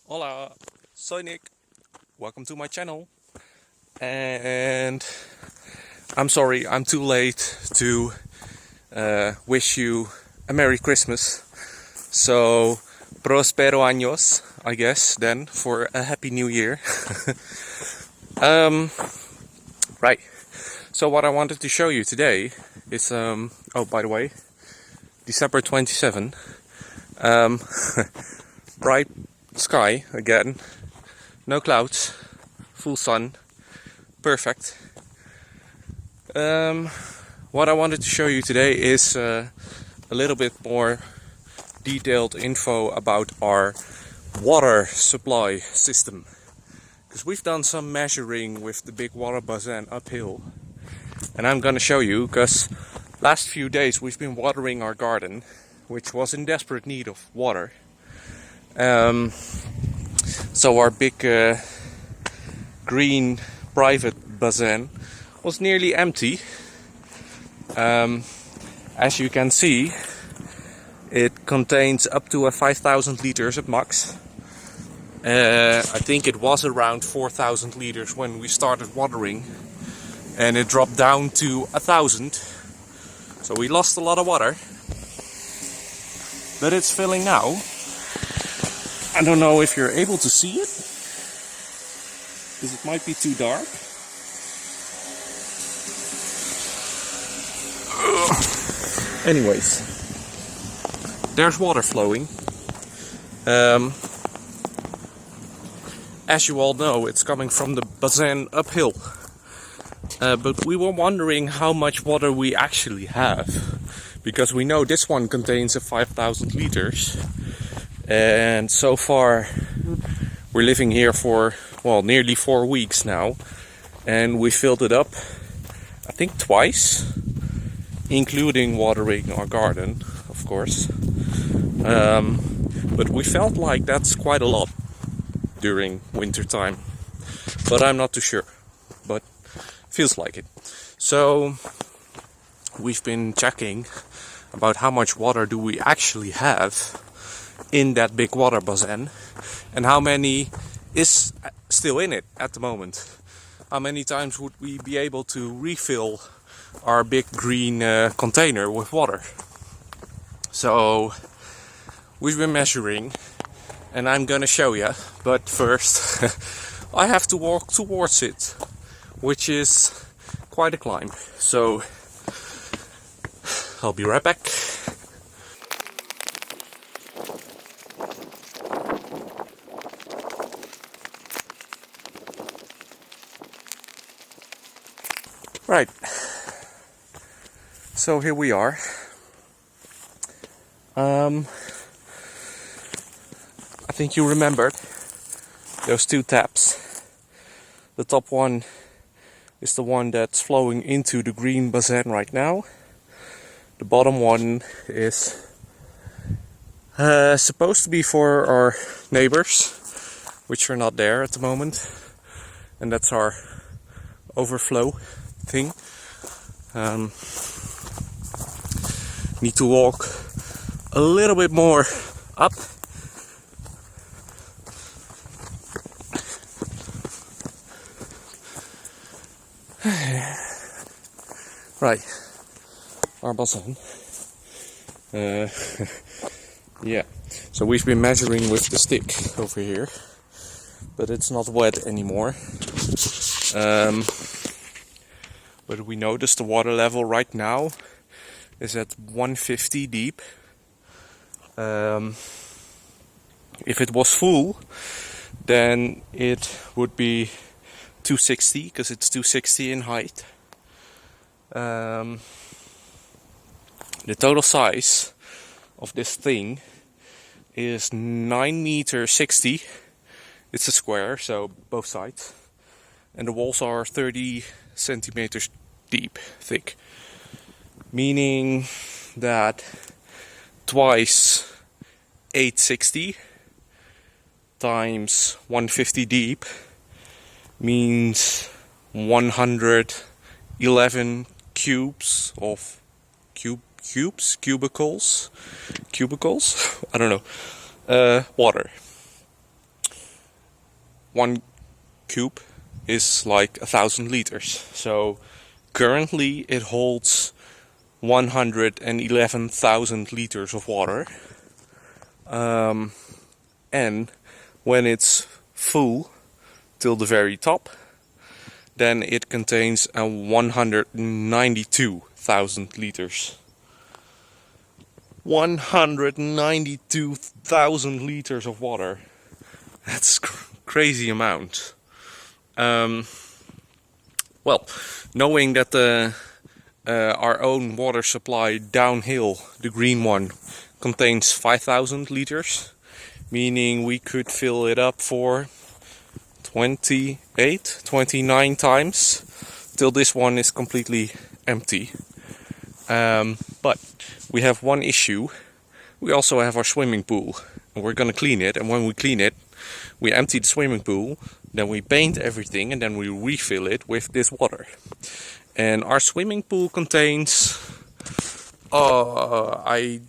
Hola, soy Nick. Welcome to my channel. And I'm sorry, I'm too late to wish you a Merry Christmas. So, prospero años, I guess, then, for a Happy New Year. Right. So what I wanted to show you today is, oh, by the way, December 27. Bright sky again, no clouds, full sun, perfect. What I wanted to show you today is a little bit more detailed info about our water supply system. Because we've done some measuring with the big water basin uphill. And I'm gonna show you, because last few days we've been watering our garden, which was in desperate need of water. So our big green private basin was nearly empty. As you can see, it contains up to 5,000 liters at max. I think it was around 4,000 liters when we started watering, and it dropped down to 1,000. So we lost a lot of water, but it's filling now. I don't know if you're able to see it, because it might be too dark. Anyways, there's water flowing. As you all know, it's coming from the basin uphill. But we were wondering how much water we actually have, because we know this one contains 5,000 liters. And so far, we're living here for, well, nearly 4 weeks now. And we filled it up, I think twice, including watering our garden, of course. But we felt like that's quite a lot during winter time. But I'm not too sure. But feels like it. So we've been checking about how much water do we actually have in that big water basin, and how many is still in it at the moment. How many times would we be able to refill our big green container with water? So we've been measuring, and I'm gonna show you, but first I have to walk towards it, which is quite a climb. So I'll be right back. Right, so here we are. I think you remembered those two taps. The top one is the one that's flowing into the green basin right now. The bottom one is supposed to be for our neighbors, which are not there at the moment. And that's our overflow thing. Need to walk a little bit more up. Right, our basin. Yeah, so we've been measuring with the stick over here, but it's not wet anymore. But we notice the water level right now is at 150 deep. If it was full, then it would be 260, because it's 260 in height. The total size of this thing is 9.60 meters. It's a square, so both sides. And the walls are 30 centimeters deep, thick. Meaning that twice 860 times 150 deep means 111 cubes of cubicles, I don't know, water. one cube is like 1,000 liters. So currently it holds 111,000 liters of water. And when it's full till the very top, then it contains 192,000 liters. 192,000 liters of water. That's crazy amount. Well, knowing that our own water supply downhill, the green one, contains 5,000 liters, meaning we could fill it up for 29 times till this one is completely empty. But we have one issue. We also have our swimming pool, and we're gonna clean it. And when we clean it, we empty the swimming pool, then we paint everything, and then we refill it with this water. And our swimming pool contains, I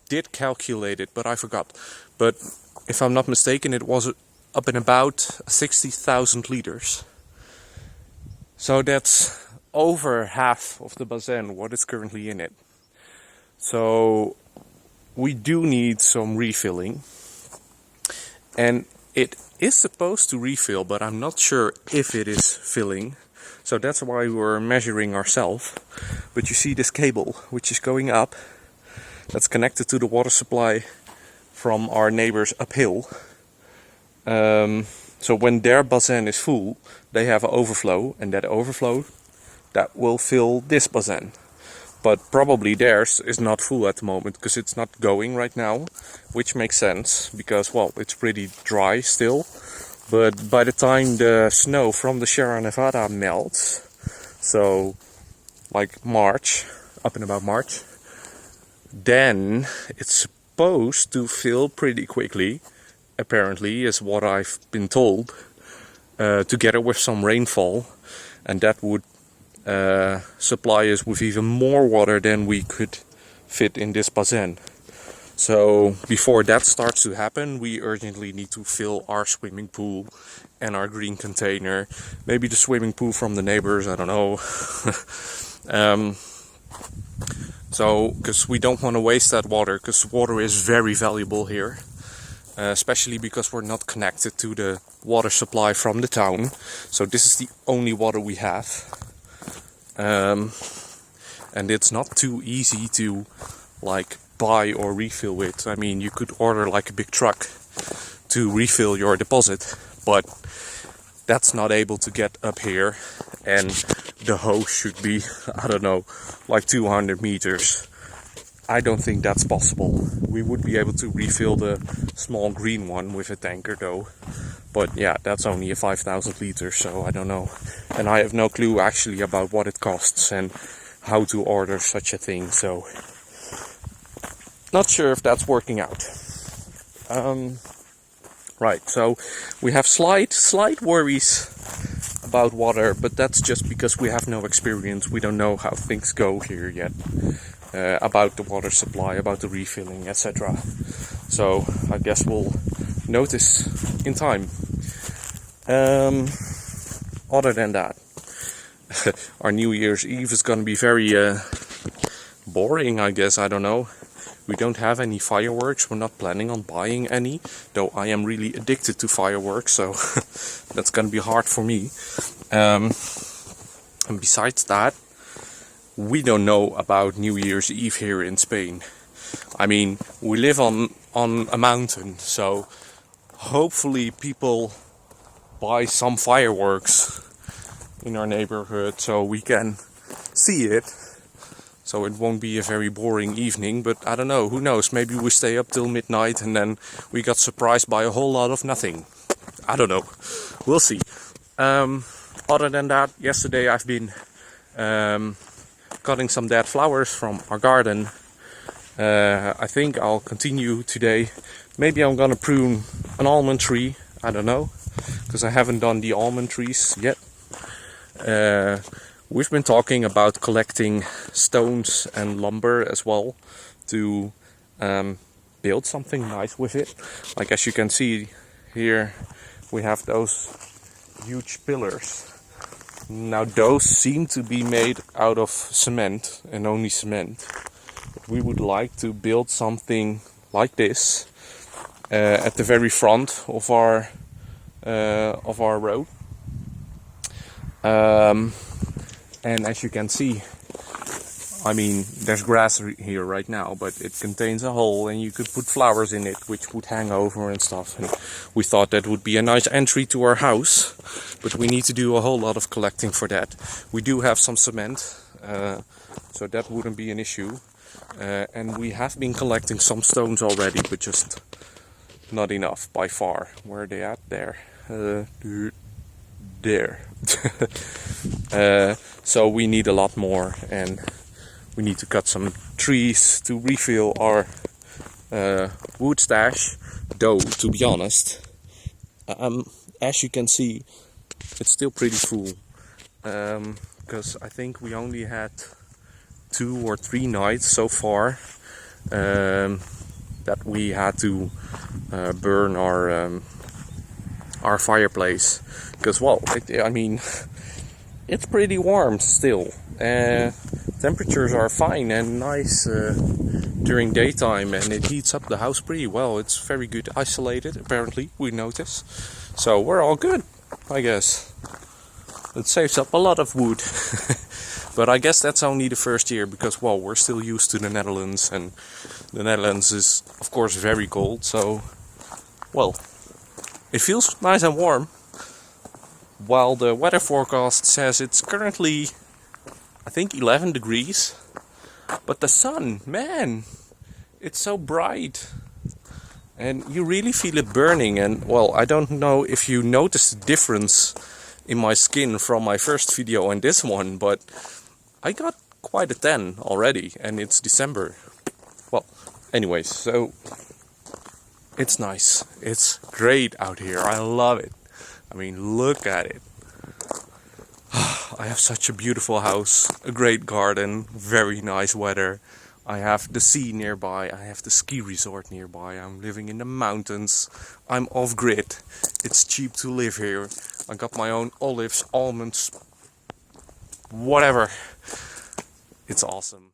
did calculate it, but I forgot. But if I'm not mistaken, it was up in about 60,000 liters. So that's over half of the basin what is currently in it. So we do need some refilling. And it is supposed to refill, but I'm not sure if it is filling. So that's why we're measuring ourselves. But you see this cable which is going up, that's connected to the water supply from our neighbors uphill. So when their basin is full, they have an overflow, and that overflow, that will fill this basin. But probably theirs is not full at the moment because it's not going right now, which makes sense because, well, it's pretty dry still. But by the time the snow from the Sierra Nevada melts, so like March, up in about March, then it's supposed to fill pretty quickly, apparently, is what I've been told, together with some rainfall, and that would supply us with even more water than we could fit in this basin. So before that starts to happen, we urgently need to fill our swimming pool and our green container, maybe the swimming pool from the neighbors, I don't know. So because we don't want to waste that water, because water is very valuable here, especially because we're not connected to the water supply from the town. So this is the only water we have. And it's not too easy to like buy or refill it. I mean, you could order like a big truck to refill your deposit, but that's not able to get up here, and the hose should be, I don't know, like 200 meters. I don't think that's possible. We would be able to refill the small green one with a tanker though, but yeah, that's only a 5,000 liters, so I don't know. And I have no clue actually about what it costs and how to order such a thing, so not sure if that's working out. Right, so we have slight worries about water, but that's just because we have no experience. We don't know how things go here yet, about the water supply, about the refilling, etc. So I guess we'll notice in time. Other than that, our New Year's Eve is going to be very boring, I guess. I don't know. We don't have any fireworks. We're not planning on buying any, though I am really addicted to fireworks, so that's going to be hard for me. And besides that, we don't know about New Year's Eve here in Spain. I mean, we live on a mountain, so hopefully people buy some fireworks in our neighborhood so we can see it. So it won't be a very boring evening, but I don't know, who knows, maybe we stay up till midnight and then we got surprised by a whole lot of nothing. I don't know, we'll see. Other than that, yesterday I've been cutting some dead flowers from our garden. I think I'll continue today. Maybe I'm gonna prune an almond tree, I don't know, because I haven't done the almond trees yet. We've been talking about collecting stones and lumber as well to build something nice with it. Like as you can see here, we have those huge pillars. Now those seem to be made out of cement and only cement. But we would like to build something like this at the very front of our road. And as you can see, I mean, there's grass here right now, but it contains a hole and you could put flowers in it which would hang over and stuff. And we thought that would be a nice entry to our house, but we need to do a whole lot of collecting for that. We do have some cement, so that wouldn't be an issue. And we have been collecting some stones already, but just not enough by far. Where are they at? There. There. So we need a lot more, and we need to cut some trees to refill our wood stash. Though, to be honest, as you can see, it's still pretty full. Because I think we only had 2 or 3 nights so far that we had to burn our fireplace. Because, well, I mean, it's pretty warm still. Temperatures are fine and nice during daytime, and it heats up the house pretty well. It's very good isolated, apparently, we notice. So we're all good, I guess. It saves up a lot of wood. But I guess that's only the first year, because, well, we're still used to the Netherlands, and the Netherlands is, of course, very cold. So, well, it feels nice and warm. While the weather forecast says it's currently, I think, 11 degrees. But the sun, man, it's so bright. And you really feel it burning. And, well, I don't know if you noticed the difference in my skin from my first video and this one, but I got quite a tan already, and it's December. Well, anyways, so it's nice. It's great out here. I love it. I mean, look at it. I have such a beautiful house, a great garden, very nice weather. I have the sea nearby, I have the ski resort nearby, I'm living in the mountains, I'm off-grid, it's cheap to live here. I got my own olives, almonds, whatever. It's awesome.